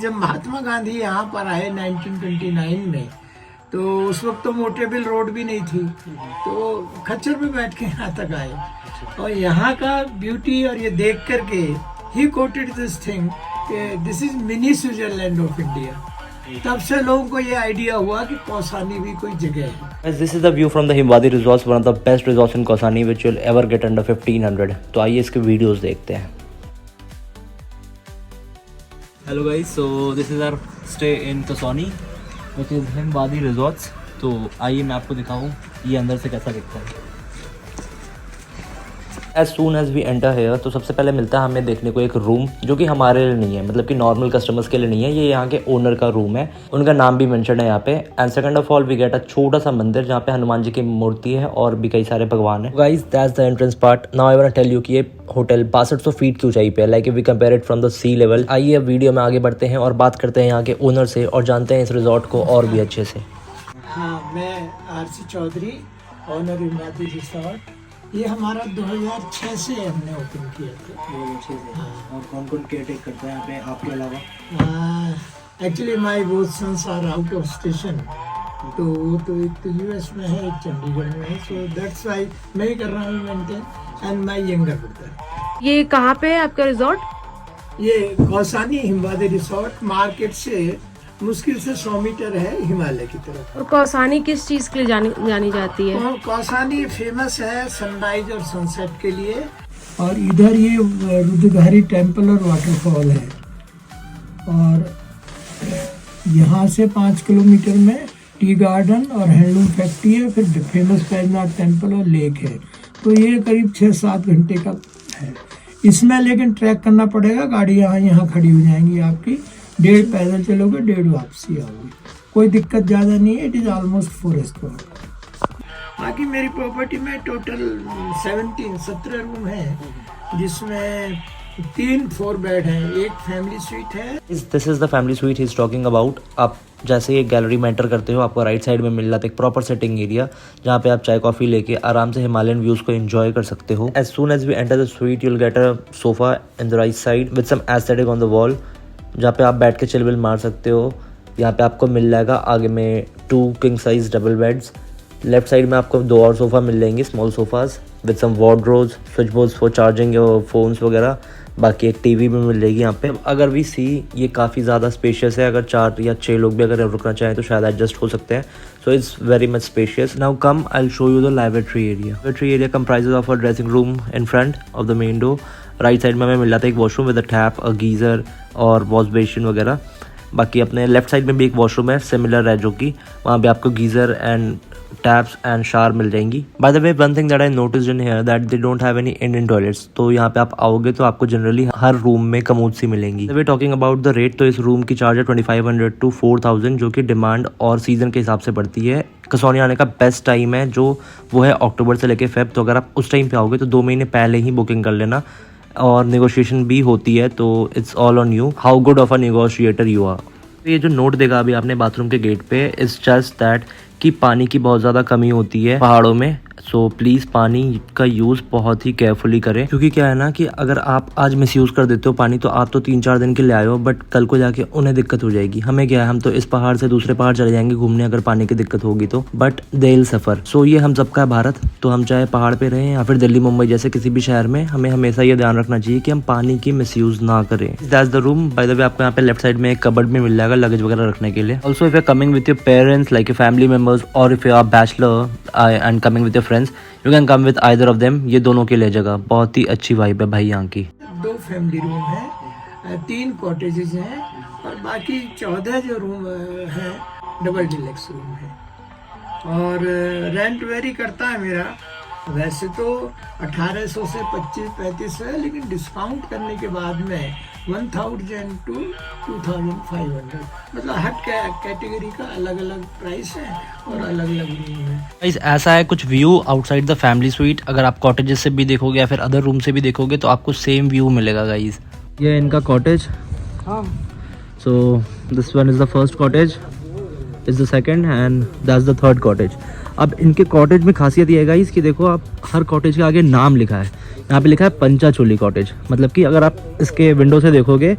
जब महात्मा गांधी यहाँ पर आए 1929 में, तो उस वक्त तो मोटेबल रोड भी नहीं थी, तो खच्चर पे बैठ के यहाँ तक आए और यहाँ का ब्यूटी और ये देख करके ही coated this thing, this is mini Switzerland of India. तब से लोगों को ये आइडिया हुआ कि कौसानी भी कोई जगह है। This is the view from the Himvadi resorts, one of the best resorts in Kausani which you'll ever get under 1500। तो आइए इसके वीडियोस देखते हैं। Hello guys, so this is our stay in Kausani which is Himvadi resorts। तो आइए मैं आपको दिखाऊं ये अंदर से कैसा दिखता है। As soon as we enter here, तो सबसे पहले मिलता है हमें देखने को एक रूम जो कि हमारे लिए नहीं है, मतलब कि नॉर्मल कस्टमर्स के लिए नहीं है, ये यहाँ के ओनर का रूम है, उनका नाम भी मेंशन है यहाँ पे। And second of all we get a छोटा सा मंदिर जहाँ पे हनुमान जी की मूर्ति है और भी कई सारे भगवान है। Guys that's the entrance part. Now I want to tell you कि ये होटल 6200 फीट की ऊंचाई पे है, like if we compare it from the sea level. आइए अब वीडियो में आगे बढ़ते हैं और बात करते हैं यहाँ के ओनर से और जानते हैं इस रिजॉर्ट को और भी अच्छे से। हाँ, मैं RC चौधरी, ओनर हिमवादी रिसोर्ट। ये हमारा 2006 से हमने ओपन किया था। 2006 से। हाँ। और कौन कौन केयर टेक करता है यहाँ पे आपके अलावा? Actually my both sons are out of station, तो एक तो US में है, एक चंडीगढ़ में है, सो दैट्स व्हाई मैं ही कर रहा हूँ maintain and my younger brother. ये कहाँ पे है आपका रिजॉर्ट? ये कौसानी हिमवादी रिसोर्ट मार्केट से मुश्किल से 100 मीटर है हिमालय की तरफ। और कौसानी किस चीज के लिए जानी जाती है? कौसानी फेमस है सनराइज और सनसेट के लिए, और इधर ये रुद्रधारी टेम्पल और वाटरफॉल है, और यहाँ से 5 किलोमीटर में टी गार्डन और हैंडलूम फैक्ट्री है, फिर फेमस बैजनाथ टेम्पल और लेक है। तो ये करीब 6-7 घंटे का है। इसमें लेकिन ट्रैक करना पड़ेगा, गाड़ी यहाँ खड़ी हो जाएंगी आपकी, 1.5 पैदल चलोगे, 1.5 वापसी आओगे, कोई दिक्कत ज़्यादा नहीं है। इट इज़ ऑलमोस्ट फॉरेस्ट का। बाकी मेरी प्रॉपर्टी में टोटल 17 रूम है, जिसमें 3 4 बेड हैं, एक फैमिली स्वीट है। This is the family sweet he is talking about. आप जैसे ही गैलरी में एंटर करते हो आपको राइट साइड में मिल जाता है एक प्रॉपर सेटिंग एरिया जहाँ पे आप चाय कॉफी लेके आराम से हिमालयन व्यूज को एंजॉय कर सकते हो। As soon as we enter the suite you will get a sofa in the right side with some aesthetic on the wall, जहाँ पे आप बैठ के चिलविल मार सकते हो। यहाँ पे आपको मिल जाएगा आगे में 2 king size double beds. Left side में आपको 2 और सोफ़ा मिल जाएंगे, small sofas with some wardrobes, switch boards for charging your phones वगैरह। बाकी एक टीवी भी मिल जाएगी यहाँ पे। अगर वी सी ये काफ़ी ज़्यादा स्पेशियस है, अगर 4 या 6 लोग भी अगर रुकना चाहें तो शायद एडजस्ट हो सकते हैं। So it's very much spacious. Now come I will show you the laboratory area. Laboratory area comprises of a dressing room in front of the main door. Right side में हमें मिल जाता है एक washroom with a tap, a geyser और wash basin वगैरह। बाकी अपने left side में भी एक वॉशरूम है सिमिलर है, जो कि वहाँ पे आपको geyser and taps and shower मिल जाएंगी। By the way one thing that I noticed in here that they don't have any Indian toilets. तो यहाँ पे आप आओगे तो आपको जनरली हर रूम में कमोड सी मिलेंगी। We talking about the rate, तो इस रूम की चार्ज है 2500 to 4000, जो कि डिमांड और सीजन के हिसाब से बढ़ती है। कसौनी आने का बेस्ट टाइम है जो वो है अक्टूबर से लेकर फेब। तो अगर आप उस टाइम पे आओगे तो 2 महीने पहले ही बुकिंग कर लेना, और नेगोशिएशन भी होती है। तो it's all on you how good of a negotiator you are. ये जो नोट देगा अभी आपने बाथरूम के गेट पे, इट्स जस्ट दैट कि पानी की बहुत ज़्यादा कमी होती है पहाड़ों में। सो प्लीज़ पानी का यूज़ बहुत ही केयरफुली करें, क्योंकि क्या है ना कि अगर आप आज मिसयूज़ कर देते हो पानी तो आप तो 3-4 दिन के लिए आए हो, बट कल को जाके उन्हें दिक्कत हो जाएगी। हमें क्या है, हम तो इस पहाड़ से दूसरे पहाड़ चले जाएंगे घूमने अगर पानी की दिक्कत होगी तो, बट दे विल सफ़र। सो ये हम सबका है भारत, तो हम चाहे पहाड़ पे रहें या फिर दिल्ली मुंबई जैसे किसी भी शहर में, हमें हमेशा ये ध्यान रखना चाहिए कि हम पानी की मिसयूज़ ना करें। That's the room. Bye the वे आपको यहाँ पे लेफ्ट साइड में एक कबर्ड भी मिल जाएगा लगेज वगैरह रखने के लिए। Also if you are coming with your parents like your family members, और if you are bachelor and coming with your friends, you can come with either of them. ये दोनों के लिए जगह बहुत ही अच्छी वाइब है भाई यहाँ की। 2 फैमिली रूम है, 3 कॉटेजेस हैं, और बाकी 14 जो रूम है डबल डिलक्स रूम है। और रेंट वेरी करता है मेरा, वैसे तो 1800 से 25-35 है, लेकिन डिस्काउंट करने के बाद में 1000 to 2500, मतलब हर कैटेगरी का अलग अलग प्राइस है और अलग अलग रूम है। गाइस ऐसा है कुछ view outside the family sweet. अगर आप कॉटेजेस से भी देखोगे या फिर अदर रूम से भी देखोगे तो आपको सेम व्यू मिलेगा गाइस। ये है इनका कॉटेज। हाँ, so this one is the first cottage, is the second and that's the third cottage. अब इनके कॉटेज में खासियत ये है गाइस कि देखो आप हर कॉटेज के आगे नाम लिखा है। यहाँ पे लिखा है पंचाचोली कॉटेज, मतलब कि अगर आप इसके विंडो से देखोगे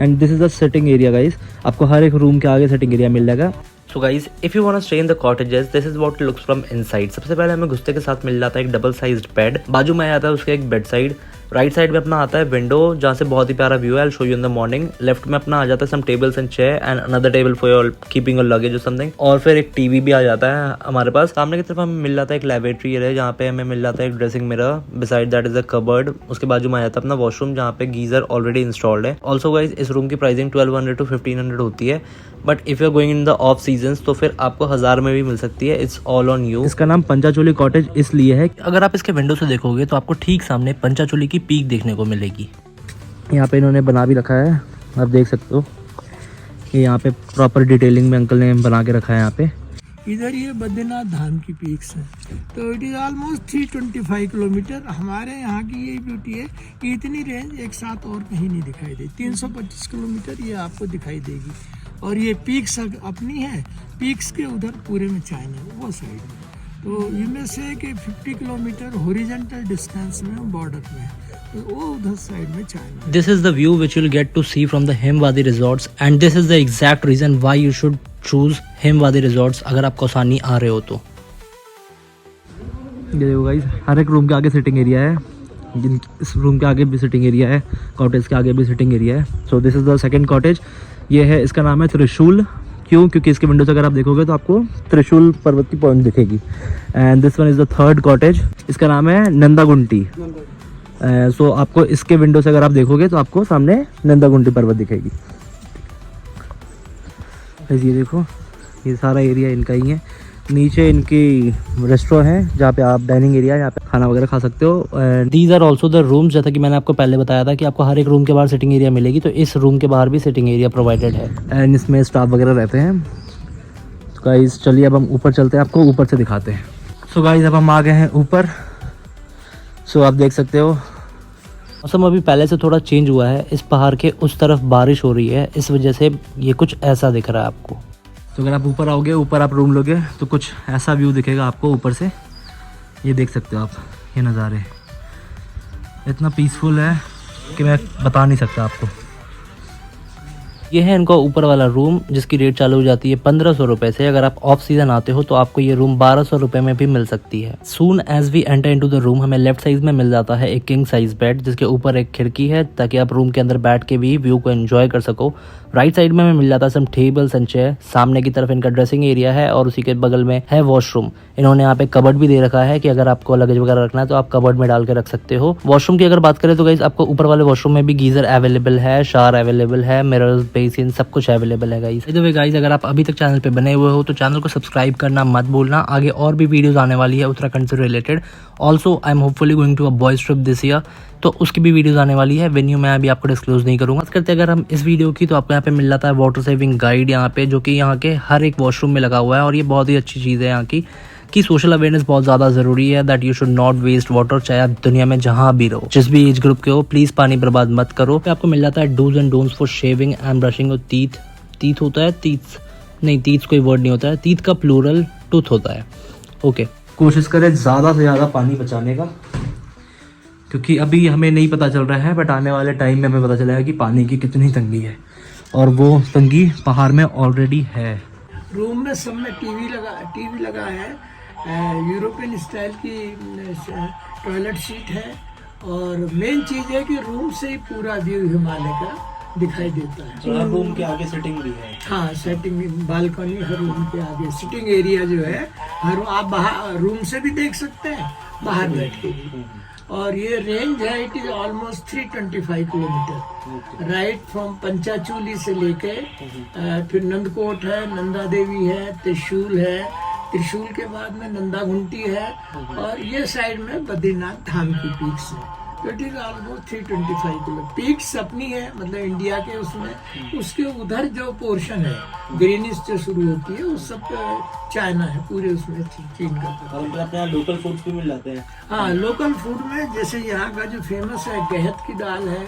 and this is the sitting area guys, आपको हर एक रूम के आगे सिटिंग एरिया मिल जाएगा। So guys if you want to stay in the cottages, this is what looks from inside. सबसे पहले हमें घुसते के साथ मिल जाता है एक डबल साइज्ड बेड, बाजू में आता है उसके एक बेड साइड, राइट साइड में अपना आता है विंडो जहाँ से बहुत ही प्यारा व्यू है, I will show you in the morning. Left में अपना आ जाता है some tables and chair and another table for your keeping your luggage और समथिंग, और फिर एक टीवी भी आ जाता है हमारे पास। सामने की तरफ हमें मिल जाता है एक लैबोरेटरी एरिया जहाँ पे हमें मिल जाता है एक dressing mirror, beside that is a cupboard. उसके बाजू में आ जाता है अपना वॉशरूम जहाँ पे गीजर ऑलरेडी इंस्टॉल्ड है। ऑल्सो गाइज इस रूम की प्राइसिंग 1200 to 1500 होती है, but if you are going in the off seasons तो फिर आपको 1000 में भी मिल सकती है। It's all on you. इसका नाम पंचाचोली कॉटेज इसलिए है, अगर आप इसके विंडो से देखोगे तो आपको ठीक सामने पंचाचोली की पीक देखने को मिलेगी। यहाँ पे इन्होंने बना भी रखा है, आप देख सकते हो, ये यहाँ पे प्रॉपर डिटेलिंग में अंकल ने बना के रखा है। यहाँ पे इधर ये बद्रीनाथ धाम की पीक्स है, तो इट इज़ ऑलमोस्ट 325 किलोमीटर। हमारे यहाँ की ये ब्यूटी है कि इतनी रेंज एक साथ और कहीं नहीं दिखाई देती। 325 किलोमीटर ये आपको दिखाई देगी, और ये पीक्स अपनी है, पीक्स के उधर पूरे में चाइना वो साइड में, तो इनमें से कि 50 किलोमीटर हॉरिजॉन्टल डिस्टेंस में बॉर्डर में है, तो वो उधर साइड में China. This is the view which you'll get to see from the Himwadi resorts and this is the exact reason why you should choose Himwadi resorts अगर आप कौसानी आ रहे हो तो। ये देखो गाइस, हर एक रूम के आगे सिटिंग एरिया है, इस रूम के आगे भी सिटिंग एरिया है, कॉटेज के आगे भी सिटिंग एरिया है। So this is the second cottage, ये है, इसका नाम है त्रिशूल। क्यों? क्योंकि इसके विंडो से अगर आप देखोगे तो आपको त्रिशूल पर्वत की पॉइंट दिखेगी। And this one is the third cottage, इसका नाम है नंदागुंटी। सो आपको इसके विंडो से अगर आप देखोगे तो आपको सामने नंदागुंटी पर्वत दिखेगी। ये देखो, ये सारा एरिया इनका ही है। नीचे इनकी रेस्टोरेंट है जहाँ पे आप डाइनिंग एरिया, यहाँ पे खाना वगैरह खा सकते हो। These are also the rooms, जैसा कि मैंने आपको पहले बताया था कि आपको हर एक रूम के बाहर सिटिंग एरिया मिलेगी, तो इस रूम के बाहर भी सिटिंग एरिया प्रोवाइडेड है एंड इसमें स्टाफ वगैरह रहते हैं। तो गाइस चलिए अब हम ऊपर चलते हैं, आपको ऊपर से दिखाते हैं। सो गाइस अब हम आ गए हैं ऊपर। सो आप देख सकते हो मौसम अभी पहले से थोड़ा चेंज हुआ है, इस पहाड़ के उस तरफ बारिश हो रही है, इस वजह से ये कुछ ऐसा दिख रहा है आपको। तो अगर आप ऊपर आओगे, ऊपर आप रूम लोगे तो कुछ ऐसा व्यू दिखेगा आपको ऊपर से। ये देख सकते हो आप, ये नज़ारे इतना पीसफुल है कि मैं बता नहीं सकता आपको। ये है इनका ऊपर वाला रूम जिसकी रेट चालू हो जाती है 1500 रुपये से। अगर आप ऑफ सीजन आते हो तो आपको ये रूम 1200 रुपये में भी मिल सकती है। Soon as we enter into the room हमें लेफ्ट साइड में मिल जाता है एक किंग साइज बेड जिसके ऊपर एक खिड़की है ताकि आप रूम के अंदर बैठ के भी व्यू को एंजॉय कर सको। राइट साइड में हमें मिल जाता है सम टेबल्स एंड चेयर। सामने की तरफ इनका ड्रेसिंग एरिया है और उसी के बगल में है वॉशरूम। इन्होंने यहाँ पे कबर्ड भी दे रखा है कि अगर आपको लगेज वगैरह रखना है तो आप कबर्ड में डाल के रख सकते हो। वॉशरूम की अगर बात करें तो गाइस आपको ऊपर वाले वॉशरूम में भी गीजर अवेलेबल है, शावर अवेलेबल है, मिरर्स, बेसिन, सब कुछ अवेलेबल है guys. Bye the way guys, अगर आप अभी तक चैनल पे बने हुए हो तो चैनल को सब्सक्राइब करना मत भूलना। आगे और भी वीडियोस आने वाली है उत्तराखंड से related. Also I am hopefully going to a boys trip this year, तो उसकी भी वीडियोस आने वाली है। वेन्यू मैं अभी आपको डिस्क्लोज नहीं करूंगा। बात करते अगर हम इस वीडियो की तो आपको यहाँ पे मिल जाता है वाटर सेविंग गाइड यहाँ पे, जो कि यहाँ के हर एक वॉशरूम में लगा हुआ है। और ये बहुत ही अच्छी चीज़ है यहाँ की कि सोशल अवेयरनेस बहुत ज़्यादा ज़रूरी है that you should not waste water, चाहे आप दुनिया में जहाँ भी रहो, जिस भी एज ग्रुप के हो, प्लीज़ पानी बर्बाद मत करो। आपको मिल जाता है dos and don'ts for shaving and brushing. Teeth, teeth होता है, टीथ नहीं, टीथ कोई वर्ड नहीं होता है, टीथ का प्लूरल टूथ होता है। ओके, कोशिश करें ज़्यादा से ज़्यादा पानी बचाने का, क्योंकि अभी हमें नहीं पता चल रहा है बट आने वाले टाइम में हमें पता चलेगा कि पानी की कितनी तंगी है, और वो तंगी पहाड़ में ऑलरेडी है। रूम में सब में टीवी लगा है, यूरोपियन स्टाइल की टॉयलेट सीट है, और मेन चीज़ है कि रूम से ही पूरा व्यू हिमालय का दिखाई देता है। हर रूम के आगे सिटिंग भी है। हाँ, सेटिंग बालकनी हर रूम के आगे, सिटिंग एरिया जो है हर, आप बाहर रूम से भी देख सकते हैं, बाहर बैठ के भी। और ये रेंज है, it is almost 325 kilometre, right from Panchachuli से लेके फिर नंदकोट है, नंदा देवी है, त्रिशूल है, त्रिशूल के बाद में नंदागुंटी है, और ये साइड में बद्रीनाथ धाम की पीक्स है। तो it is almost 325 kilo. Peaks अपनी है, मतलब इंडिया के उसमें, उसके उधर जो पोर्शन है ग्रीनिश जो शुरू होती है उस सब चाइना है पूरे, उसमें चीन का। और अपने यहाँ लोकल फूड्स भी मिल जाते हैं। हाँ, लोकल फूड में जैसे यहाँ का जो फेमस है गहत की दाल है,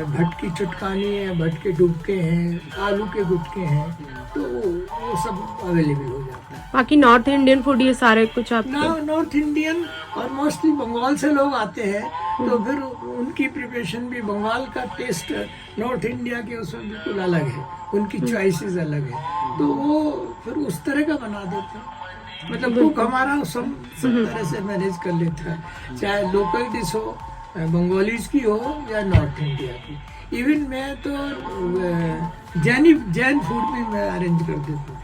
भट की चुटकानी है, भट के डुबके हैं, आलू के गुटके हैं, तो वो सब अवेलेबल हो जाता है। बाकी नॉर्थ इंडियन फूड ये सारे कुछ आप नॉर्थ इंडियन और मोस्टली बंगाल से लोग आते हैं, तो फिर उनकी प्रिपरेशन भी, बंगाल का टेस्ट नॉर्थ इंडिया के उसमें बिल्कुल अलग है, उनकी चॉइसेस अलग है, तो वो फिर उस तरह का बना देते हैं। मतलब कुक हमारा सब तरह से मैनेज कर लेता है, चाहे लोकल डिश हो, बंगालीज की हो या नॉर्थ इंडिया की। इवन मैं तो जैन फूड भी मैं अरेंज कर देता हूँ।